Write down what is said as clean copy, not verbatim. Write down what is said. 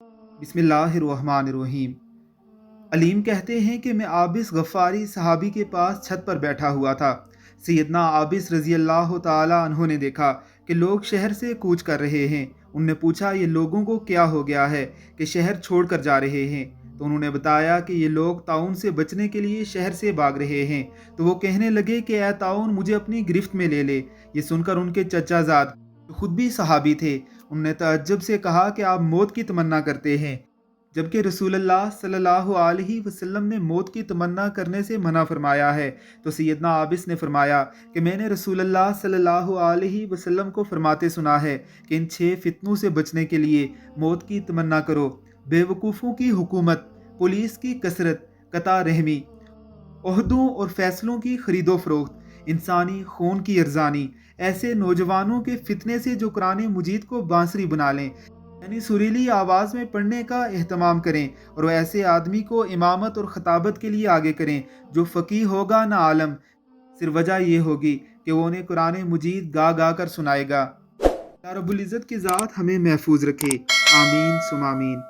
बिस्मिल्लाहिर्रहमानिर्रहीम। अलीम कहते हैं कि मैं आबिस गफ़ारी सहाबी के पास छत पर बैठा हुआ था। सैयदना आबिस रज़ी अल्लाह ताला अन्हो ने देखा कि लोग शहर से कूच कर रहे हैं। उनने पूछा, ये लोगों को क्या हो गया है कि शहर छोड़ कर जा रहे हैं? तो उन्होंने बताया कि ये लोग ताउन से बचने के लिए शहर से भाग रहे हैं। तो वो कहने लगे कि ए ताउन, मुझे अपनी गिरफ्त में ले ले। ये सुनकर उनके चचाजाद, जो खुद भी सहाबी थे, उनने तअज्जुब से कहा कि आप मौत की तमन्ना करते हैं, जबकि रसूलुल्लाह सल्लल्लाहु अलैहि वसल्लम ने मौत की तमन्ना करने से मना फरमाया है। तो सैयदना आबिस ने फरमाया कि मैंने रसूलुल्लाह सल्लल्लाहु अलैहि वसल्लम को फरमाते सुना है कि इन 6 फितनों से बचने के लिए मौत की तमन्ना करो: बेवकूफ़ों की हुकूमत, पुलिस की कसरत, कता रहमी, ओहदों और फैसलों की खरीदो फरोख्त, इंसानी खून की अर्जानी, ऐसे नौजवानों के फितने से जो कुरान मजीद को बांसुरी बना लें, यानी सुरीली आवाज़ में पढ़ने का एहतमाम करें, और वह ऐसे आदमी को इमामत और खताबत के लिए आगे करें जो फ़कीह होगा ना आलम। सिर्फ वजह यह होगी कि वो उन्हें कुरान मजीद गा गा कर सुनाएगा। या रब्बुल इज़्ज़त की ज़ात हमें महफूज रखे। आमीन सुम आमीन।